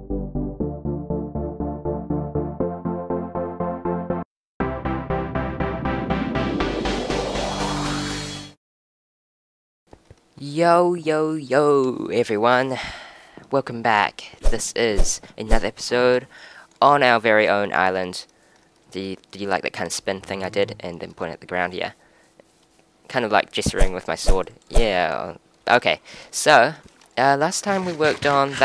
Yo, yo, yo, everyone. Welcome back. This is another episode on our very own island. Did you like that kind of spin thing I did and then point at the ground? Yeah. Kind of like gesturing with my sword. Yeah. Okay. So, last time we worked on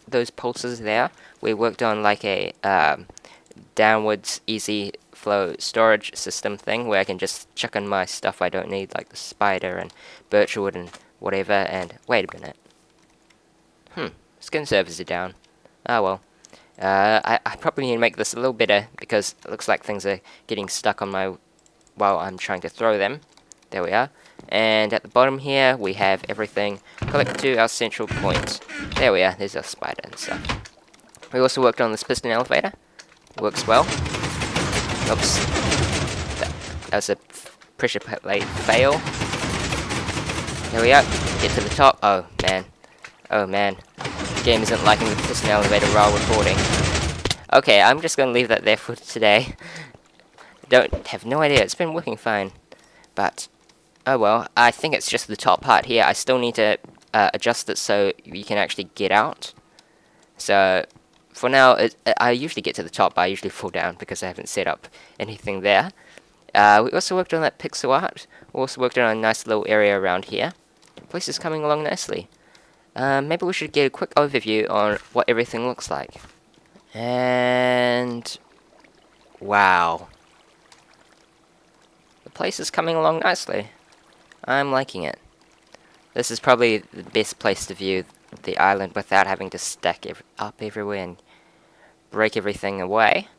those pulses there. We worked on like a downwards easy flow storage system thing where I can just chuck in my stuff I don't need, like the spider and birchwood and whatever. And wait a minute. Skin servers are down. Oh well. I probably need to make this a little better because it looks like things are getting stuck on my while I'm trying to throw them. There we are. And at the bottom here we have everything collect to our central point. There we are. There's our spider and stuff. We also worked on this piston elevator. Works well. Oops. That was a pressure plate fail. There we are. Get to the top. Oh man. Oh man. The game isn't liking the piston elevator while recording. Okay, I'm just gonna leave that there for today. Have no idea. It's been working fine. But oh well. I think it's just the top part here. I still need to adjust it so you can actually get out. So for now, I usually get to the top, but I usually fall down because I haven't set up anything there. We also worked on that pixel art. We also worked on a nice little area around here. The place is coming along nicely. Maybe we should get a quick overview on what everything looks like. And wow. The place is coming along nicely. I'm liking it. This is probably the best place to view the island without having to stack up everywhere and break everything away.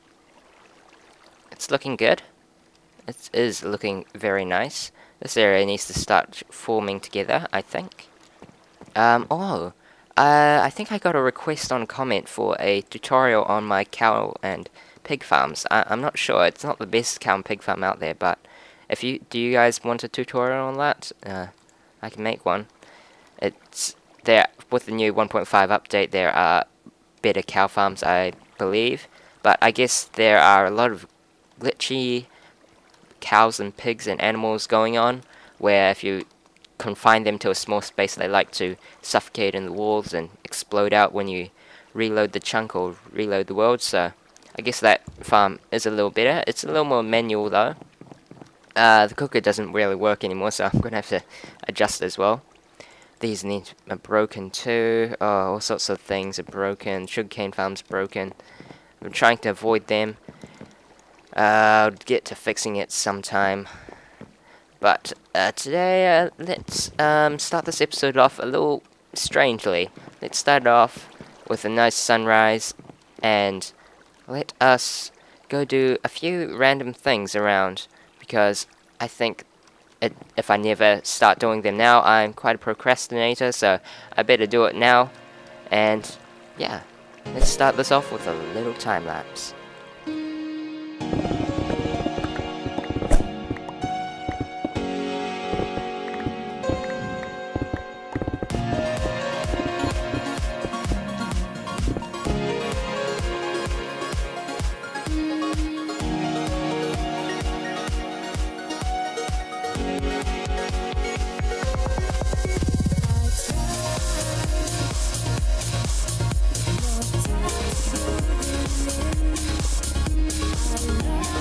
It's looking good. It is looking very nice. This area needs to start forming together, I think. I think I got a request on comment for a tutorial on my cow and pig farms. I'm not sure. It's not the best cow and pig farm out there, but do you guys want a tutorial on that? I can make one. It's there with the new 1.5 update. There are better cow farms, I believe, but I guess there are a lot of glitchy cows and pigs and animals going on, where if you confine them to a small space, they like to suffocate in the walls and explode out when you reload the chunk or reload the world. So I guess that farm is a little better. It's a little more manual though. The cooker doesn't really work anymore, so I'm gonna have to adjust as well. These are broken too. Oh, all sorts of things are broken. Sugarcane farm's broken. I'm trying to avoid them. I'll get to fixing it sometime. But today, let's start this episode off a little strangely. Let's start off with a nice sunrise, and let us go do a few random things around, because I think if I never start doing them now, I'm quite a procrastinator, so I better do it now. And yeah, let's start this off with a little time lapse. I love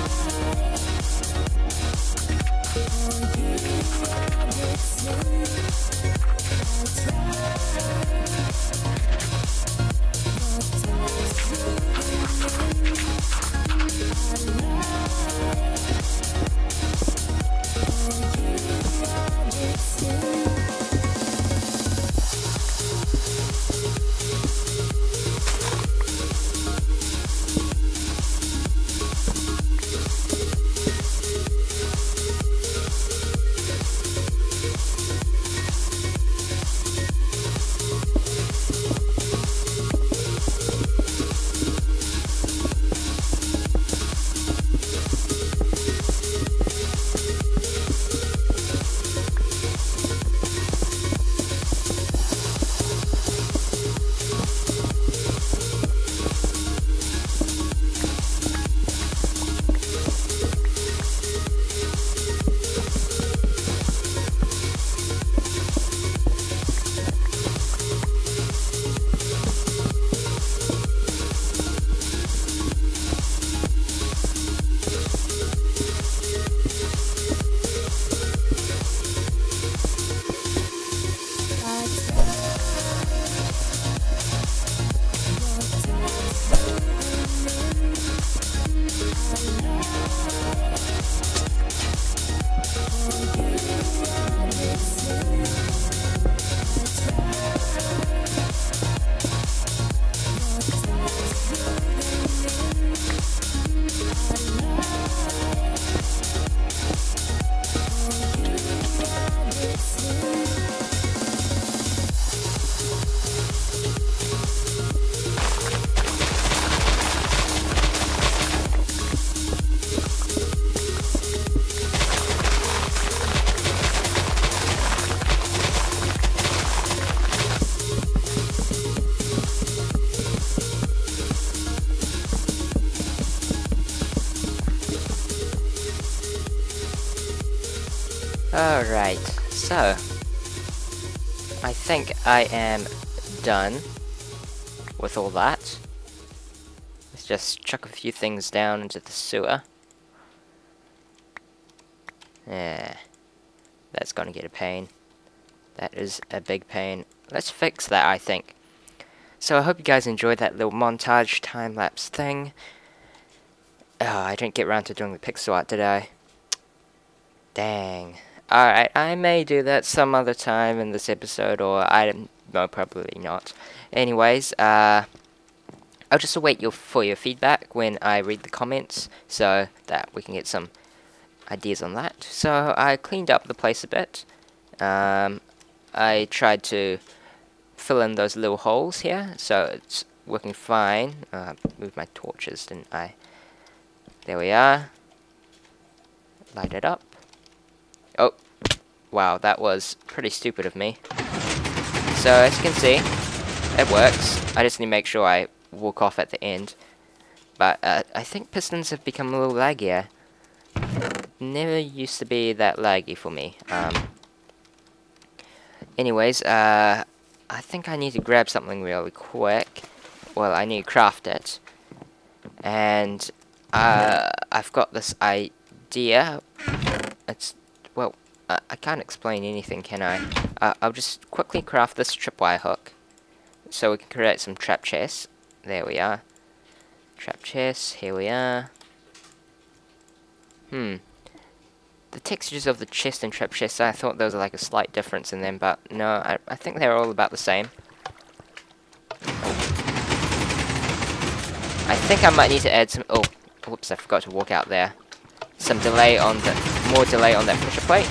Alright, so I think I am done with all that. Let's just chuck a few things down into the sewer. Yeah, that's gonna get a pain. That is a big pain. Let's fix that, I think. So I hope you guys enjoyed that little montage time-lapse thing. Oh, I didn't get around to doing the pixel art, did I? Dang. Alright, I may do that some other time in this episode, or no, probably not. Anyways, I'll just await for your feedback when I read the comments, so that we can get some ideas on that. So I cleaned up the place a bit. I tried to fill in those little holes here, so it's working fine. Moved my torches, didn't I? There we are. Light it up. Oh, wow, that was pretty stupid of me. So, as you can see, it works. I just need to make sure I walk off at the end. But, I think pistons have become a little laggier. Never used to be that laggy for me. Anyways, I think I need to grab something really quick. Well, I need to craft it. And, I've got this idea. It's, well, I can't explain anything, can I? I'll just quickly craft this tripwire hook, so we can create some trap chests. There we are. Trap chests, here we are. The textures of the chest and trap chests, I thought there was like a slight difference in them, but no, I think they're all about the same. I think I might need to add some, oh, whoops, I forgot to walk out there. Some delay on more delay on that pressure plate,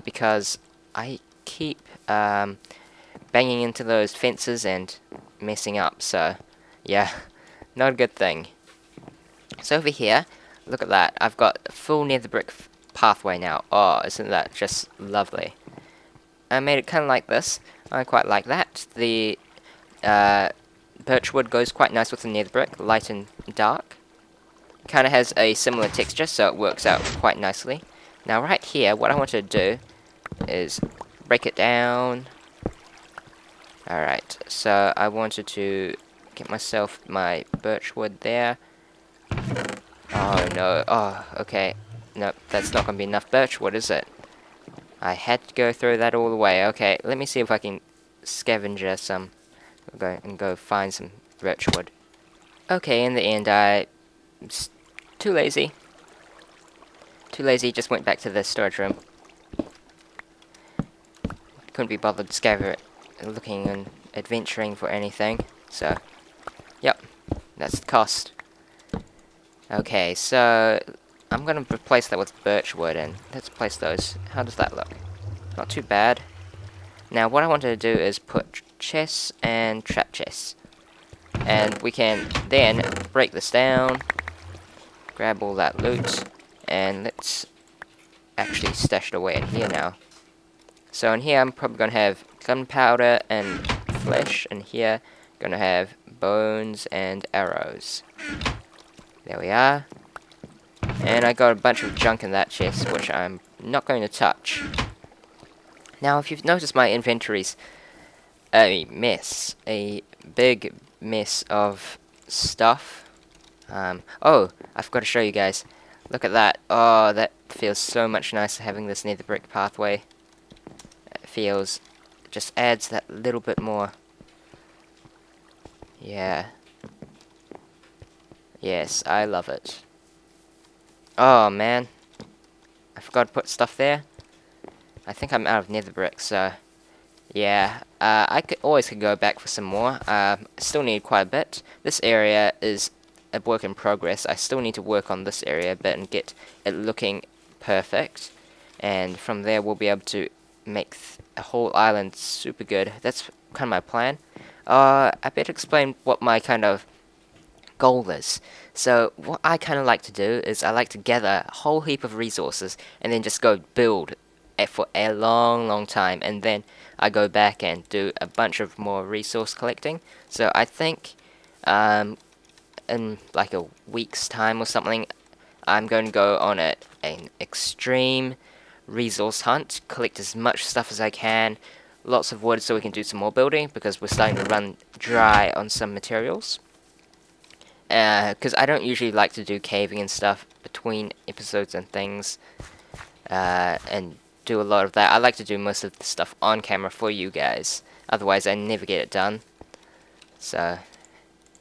because I keep banging into those fences and messing up, so yeah, not a good thing. So over here, look at that, I've got a full nether brick pathway now. Oh, isn't that just lovely? I made it kind of like this. I quite like that. The birch wood goes quite nice with the nether brick, light and dark. Kind of has a similar texture, so it works out quite nicely. Now right here, what I want to do is break it down. Alright, so I wanted to get myself my birch wood there. Oh no, oh, okay. Nope, that's not going to be enough birch wood, is it? I had to go through that all the way. Okay, let me see if I can scavenge some. Go find some birch wood. Okay, in the end, I was too lazy. Just went back to the storage room. Couldn't be bothered looking and adventuring for anything. So, yep, that's the cost. Okay, so I'm gonna replace that with birch wood, and let's place those. How does that look? Not too bad. Now, what I wanted to do is put chests and trap chests. And we can then break this down, grab all that loot, and let's actually stash it away in here now. So in here I'm probably going to have gunpowder and flesh, and here I'm going to have bones and arrows. There we are. And I got a bunch of junk in that chest, which I'm not going to touch. Now, if you've noticed, my inventory's a mess. A big mess of stuff. Oh, I forgot to show you guys. Look at that. Oh, that feels so much nicer having this nether brick pathway. It feels, just adds that little bit more. Yeah. Yes, I love it. Oh, man. I forgot to put stuff there. I think I'm out of nether brick, so yeah, I could go back for some more. Still need quite a bit. This area is a work in progress. I still need to work on this area a bit and get it looking perfect. And from there, we'll be able to make a whole island super good. That's kind of my plan. I better explain what my kind of goal is. So what I kind of like to do is I like to gather a whole heap of resources and then just go build for a long time, and then I go back and do a bunch of more resource collecting. So I think in like a week's time or something, I'm going to go on an extreme resource hunt, collect as much stuff as I can, lots of wood so we can do some more building, because we're starting to run dry on some materials. Because I don't usually like to do caving and stuff between episodes and things, and do a lot of that. I like to do most of the stuff on camera for you guys, otherwise I never get it done. So,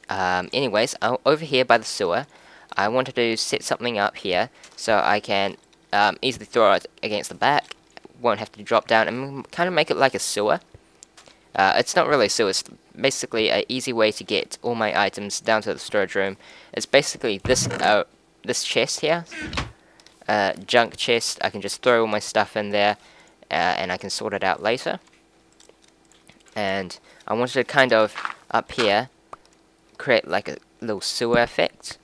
anyways, over here by the sewer, I wanted to set something up here so I can easily throw it against the back, won't have to drop down, and kind of make it like a sewer. It's not really a sewer, it's basically an easy way to get all my items down to the storage room. It's basically this this chest here, junk chest. I can just throw all my stuff in there, and I can sort it out later. And I wanted to kind of, up here, create like a little sewer effect,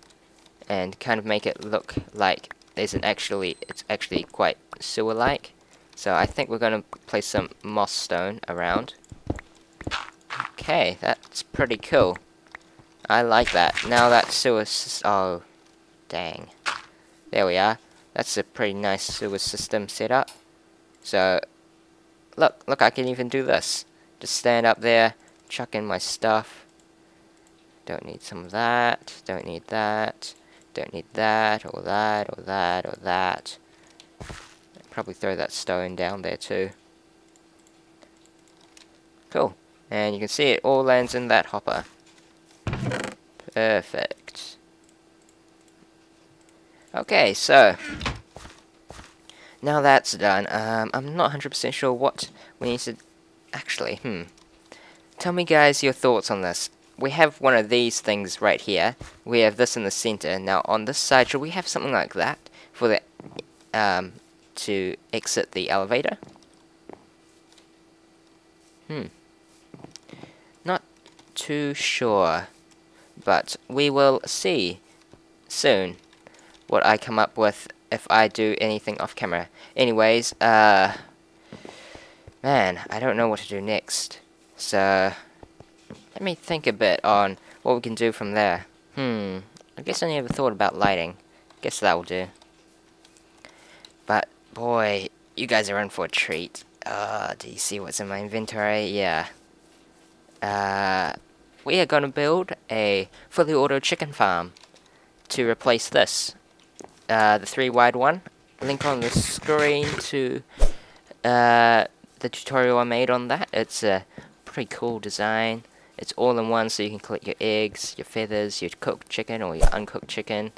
and kind of make it look like it's actually quite sewer-like. So I think we're going to place some moss stone around. Okay, that's pretty cool. I like that. Now that sewer oh, dang. There we are. That's a pretty nice sewer system set up. So, look, I can even do this. Just stand up there, chuck in my stuff. Don't need some of that, don't need that, don't need that, or that, or that, or that. Probably throw that stone down there too. Cool. And you can see it all lands in that hopper. Perfect. Okay, so now that's done, I'm not 100% sure what we need to actually, tell me guys your thoughts on this. We have one of these things right here. We have this in the center. Now on this side, should we have something like that for the to exit the elevator? Not too sure, but we will see soon what I come up with if I do anything off camera. Anyways, man, I don't know what to do next. So let me think a bit on what we can do from there. I guess I never thought about lighting. Guess that will do. But boy, you guys are in for a treat. Do you see what's in my inventory? Yeah. We are going to build a fully auto chicken farm to replace this. The 3-wide one. Link on the screen to the tutorial I made on that. It's a pretty cool design. It's all in one, so you can collect your eggs, your feathers, your cooked chicken or your uncooked chicken.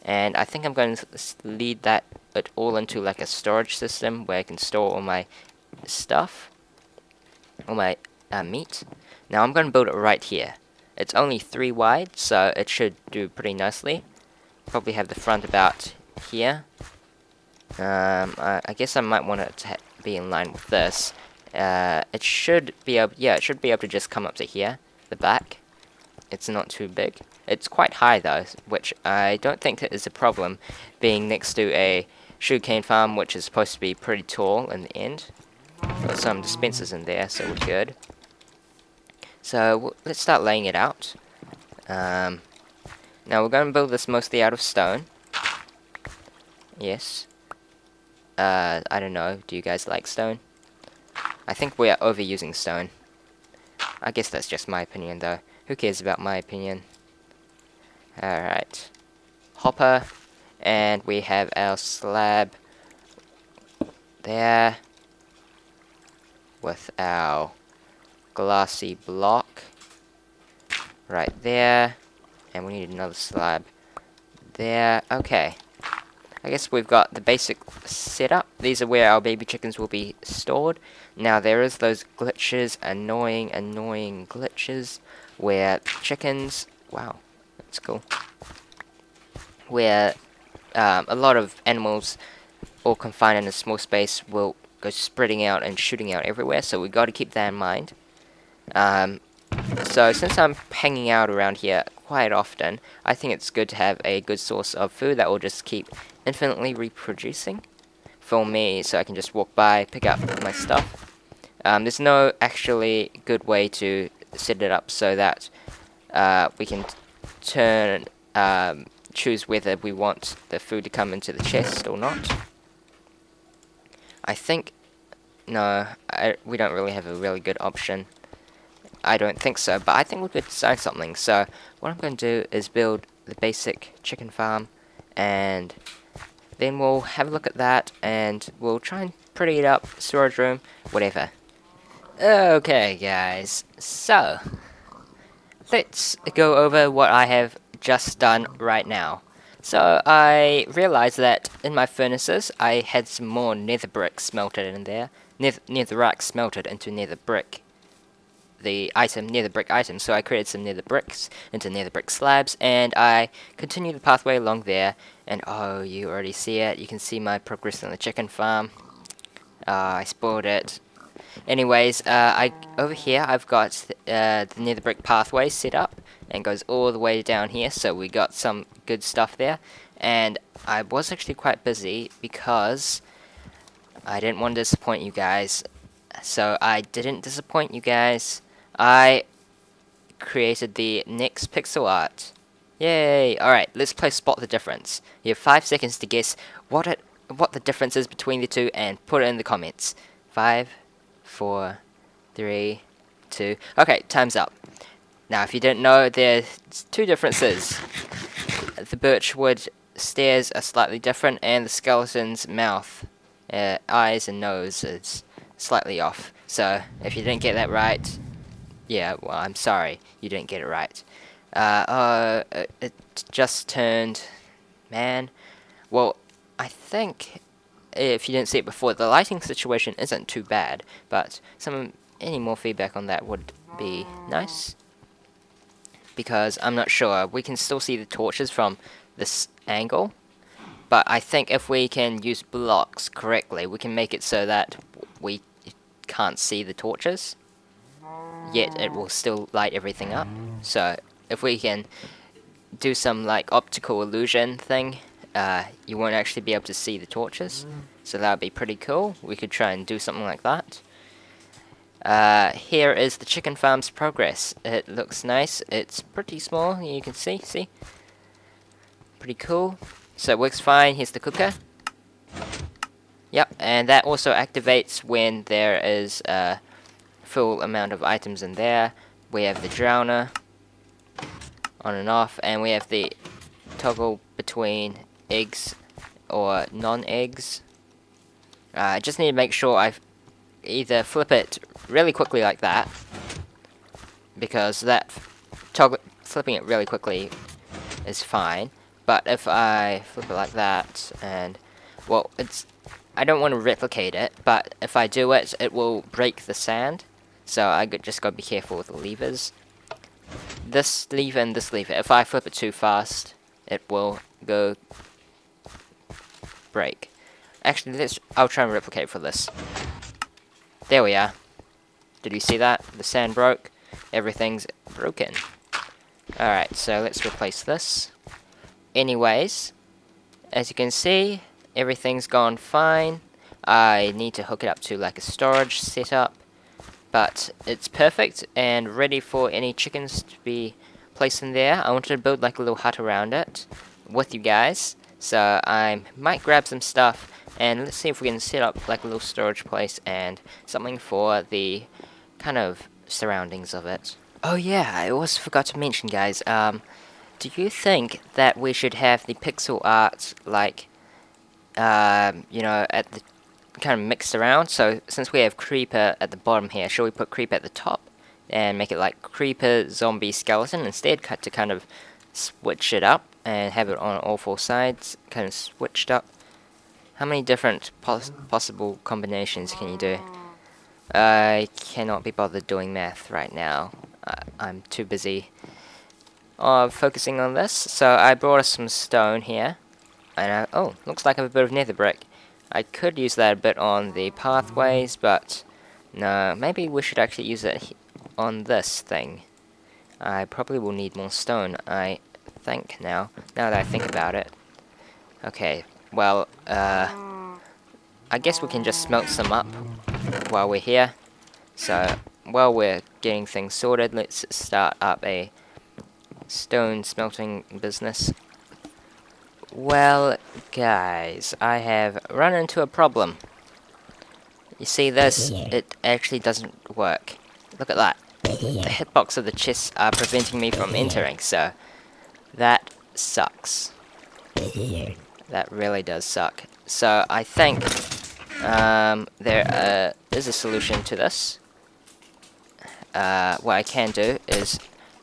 And I think I'm going to lead it all into like a storage system where I can store all my stuff, all my meat. Now I'm going to build it right here. It's only 3 wide, so it should do pretty nicely. Probably have the front about here. I guess I might want it to be in line with this. It should be able, it should be able to just come up to here, the back. It's not too big. It's quite high though, which I don't think is a problem, being next to a sugarcane farm, which is supposed to be pretty tall in the end. Got some dispensers in there, so we're good. So let's start laying it out. Now we're going to build this mostly out of stone. Yes. I don't know, do you guys like stone? I think we are overusing stone. I guess that's just my opinion though. Who cares about my opinion? Alright. Hopper. And we have our slab there. With our glassy block. Right there. And we need another slab there. Okay. I guess we've got the basic setup. These are where our baby chickens will be stored. Now there is those glitches, annoying glitches, where chickens, wow, that's cool, where a lot of animals, all confined in a small space, will go spreading out and shooting out everywhere, so we've got to keep that in mind. So since I'm hanging out around here quite often, I think it's good to have a good source of food that will just keep infinitely reproducing for me, so I can just walk by, pick up my stuff. There's no actually good way to set it up so that we can choose whether we want the food to come into the chest or not. I think, no, we don't really have a really good option. I don't think so, but I think we could design something. So what I'm going to do is build the basic chicken farm, and then we'll have a look at that, and we'll try and pretty it up, storage room, whatever. Okay, guys, so let's go over what I have just done right now. So I realized that in my furnaces I had some more nether brick smelted in there, netherrack smelted into nether brick. The item, nether brick item, so I created some nether bricks into nether brick slabs, and I continued the pathway along there, and oh, you already see it, you can see my progress on the chicken farm. I spoiled it. Anyways, over here I've got the nether brick pathway set up, and goes all the way down here, so we got some good stuff there, and I was actually quite busy because I didn't want to disappoint you guys, so I didn't disappoint you guys. I created the next pixel art. Yay! Alright, let's play Spot the Difference. You have 5 seconds to guess what the difference is between the two, and put it in the comments. 5, 4, 3, 2... Okay, time's up. Now, if you didn't know, there's two differences. The birchwood stairs are slightly different, and the skeleton's mouth, eyes and nose is slightly off. So, if you didn't get that right, yeah, well, I'm sorry, you didn't get it right. It just turned, man. Well, I think, if you didn't see it before, the lighting situation isn't too bad, but any more feedback on that would be nice. Because I'm not sure, we can still see the torches from this angle, but I think if we can use blocks correctly, we can make it so that we can't see the torches, yet it will still light everything up. So if we can do some like optical illusion thing, you won't actually be able to see the torches, so that would be pretty cool. We could try and do something like that. Here is the chicken farm's progress. It looks nice. It's pretty small, you can see? Pretty cool. So it works fine. Here's the cooker. Yep, and that also activates when there is a full amount of items in there. We have the drowner on and off, and we have the toggle between eggs or non-eggs. I just need to make sure I either flip it really quickly like that, because that flipping it really quickly is fine, but if I flip it like that, and well, I don't want to replicate it, but if I do it, it will break the sand, so I just gotta be careful with the levers. This lever and this lever, if I flip it too fast, it will go break. Actually, I'll try and replicate for this. There we are. Did you see that? The sand broke. Everything's broken. Alright, so let's replace this. Anyways, as you can see, everything's gone fine. I need to hook it up to like a storage setup, but it's perfect and ready for any chickens to be placed in there. I wanted to build like a little hut around it with you guys, so I might grab some stuff and let's see if we can set up like a little storage place and something for the kind of surroundings of it. Oh yeah, I also forgot to mention, guys, do you think that we should have the pixel art like, you know, at the kind of mixed around? So since we have creeper at the bottom here, shall we put creeper at the top and make it like creeper, zombie, skeleton instead, to kind of switch it up and have it on all four sides, kind of switched up? How many different possible combinations can you do? I cannot be bothered doing math right now. I'm too busy focusing on this. So I brought us some stone here. And oh, looks like I have a bit of nether brick. I could use that a bit on the pathways, but no, maybe we should actually use it on this thing. I probably will need more stone, I think, now that I think about it. Okay, well, I guess we can just smelt some up while we're here. So, while we're getting things sorted, let's start up a stone smelting business. Well, guys, I have run into a problem. You see this? It actually doesn't work. Look at that. The hitbox of the chests are preventing me from entering, so that sucks. That really does suck. So I think there is a solution to this. What I can do is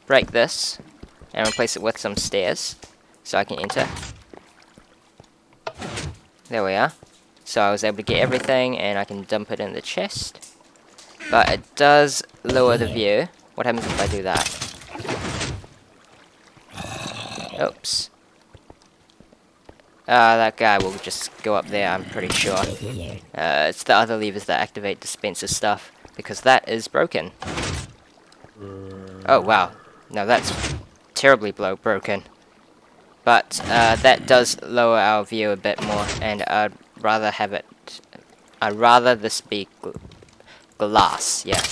break this and replace it with some stairs so I can enter. There we are. So I was able to get everything and I can dump it in the chest. But it does lower the view. What happens if I do that? Oops. That guy will just go up there, I'm pretty sure. It's the other levers that activate dispenser stuff, because that is broken. Oh, wow. No, that's terribly broken. But that does lower our view a bit more, and I'd rather have it... I'd rather this be glass, yeah.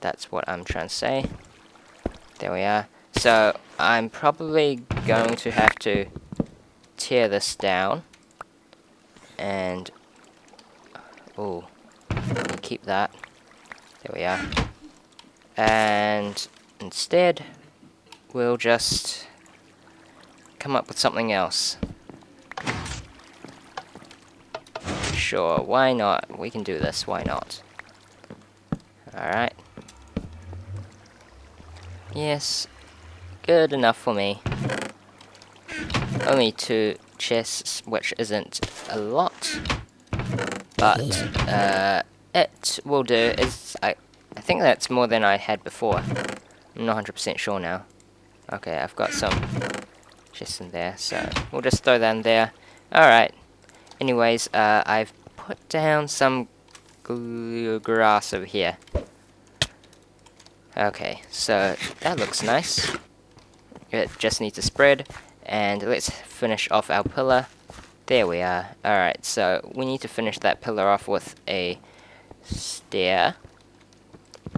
That's what I'm trying to say. There we are. So, I'm probably going to have to tear this down. And... oh, keep that. There we are. And instead, we'll just come up with something else. Sure, why not? We can do this, why not? Alright. Yes, good enough for me. Only 2 chests, which isn't a lot. But, it will do. I think that's more than I had before. I'm not 100% sure now. Okay, I've got some chests in there, so we'll just throw that in there. Alright. Anyways, I've put down some grass over here. Okay, so that looks nice. It just needs to spread, and let's finish off our pillar. There we are. Alright, so we need to finish that pillar off with a stair.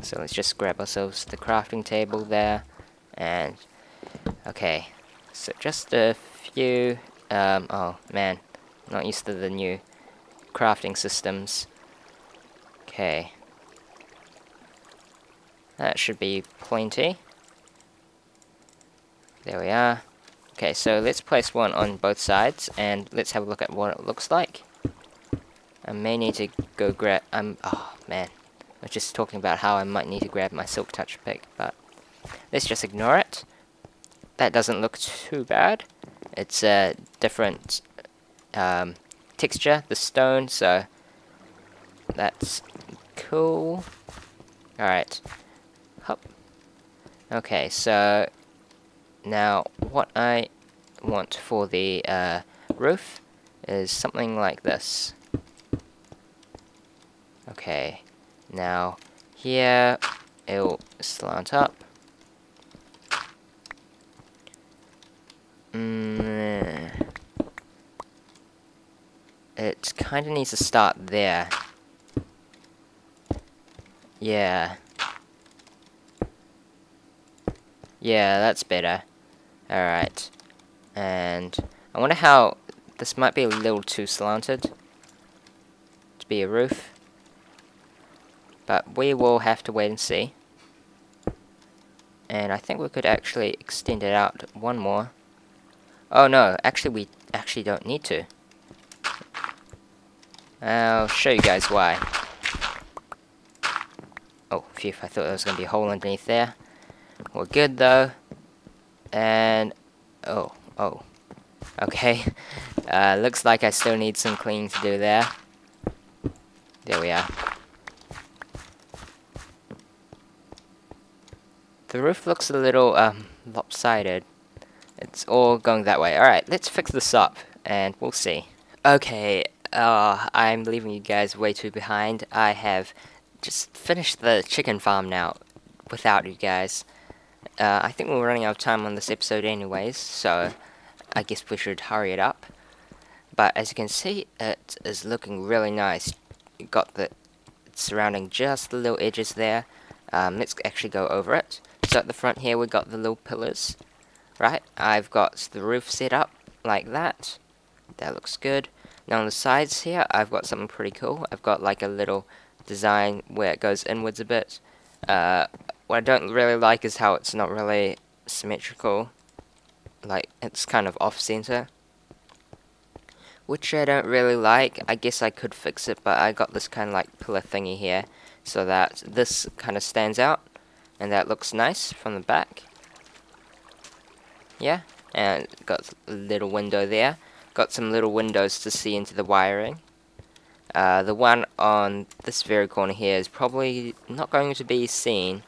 So let's just grab ourselves the crafting table there, and okay, so just a few, oh man, not used to the new crafting systems. Okay. That should be plenty. There we are. Okay, so let's place one on both sides, and let's have a look at what it looks like. I may need to go grab, oh man, I was just talking about how I might need to grab my silk touch pick, but let's just ignore it. That doesn't look too bad. It's a different texture, the stone, so that's cool. Alright. Hop. Okay, so now what I want for the roof is something like this. Okay, now here it'll slant up. It kind of needs to start there. Yeah. Yeah, that's better. Alright. And I wonder how this might be a little too slanted to be a roof. But we will have to wait and see. And I think we could actually extend it out one more. Oh no, actually we actually don't need to. I'll show you guys why. Oh, phew, I thought there was going to be a hole underneath there. We're good though. And, oh. Okay. Looks like I still need some cleaning to do there. There we are. The roof looks a little, lopsided. It's all going that way. Alright, let's fix this up, and we'll see. Okay, I'm leaving you guys way too behind. I have just finished the chicken farm now, without you guys. I think we're running out of time on this episode anyways, so I guess we should hurry it up. But as you can see, it is looking really nice. You got the surrounding just the little edges there. Let's actually go over it. So at the front here we got the little pillars. Right, I've got the roof set up like that. That looks good. Now on the sides here, I've got something pretty cool. I've got like a little design where it goes inwards a bit. What I don't really like is how it's not really symmetrical. Like, it's kind of off-center, which I don't really like. I guess I could fix it, but I got this kind of like pillar thingy here, so that this kind of stands out, and that looks nice from the back. Yeah, and got a little window there. Got some little windows to see into the wiring. The one on this very corner here is probably not going to be seen,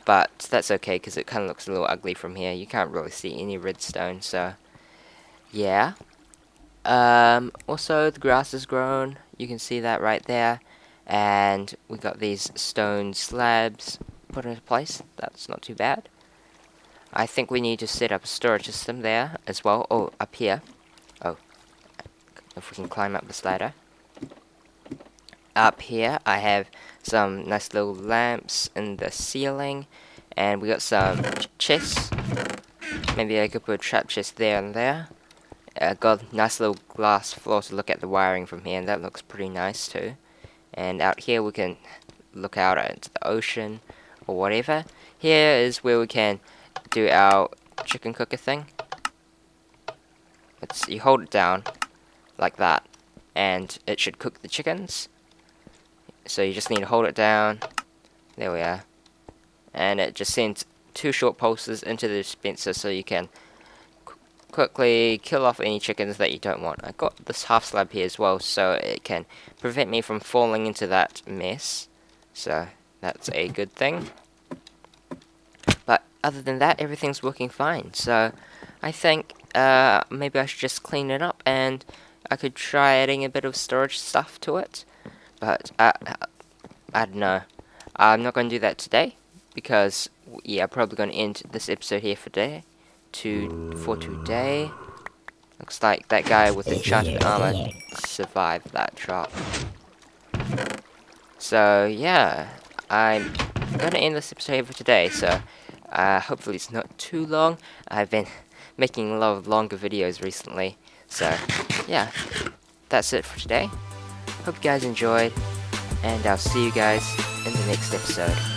but that's okay because it kind of looks a little ugly from here. You can't really see any redstone, so yeah. Also, the grass is grown. You can see that right there. And we got these stone slabs put into place. That's not too bad. I think we need to set up a storage system there as well. Oh, up here. Oh, if we can climb up this ladder. Up here, I have some nice little lamps in the ceiling. And we got some chests. Maybe I could put a trap chest there and there. Got a nice little glass floor to look at the wiring from here, and that looks pretty nice too. And out here we can look out into the ocean or whatever. Here is where we can do our chicken cooker thing. You hold it down like that, and it should cook the chickens. So you just need to hold it down. There we are. And it just sends 2 short pulses into the dispenser so you can quickly kill off any chickens that you don't want. I got this half slab here as well, so it can prevent me from falling into that mess. So that's a good thing. But other than that, everything's working fine. So I think maybe I should just clean it up, and I could try adding a bit of storage stuff to it. But I don't know. I'm not going to do that today, because yeah, I'm probably going to end this episode here for today. Looks like that guy with enchanted armor survived that drop. So yeah, I'm gonna end this episode here for today. So hopefully it's not too long. I've been making a lot of longer videos recently. So yeah, that's it for today. Hope you guys enjoyed, and I'll see you guys in the next episode.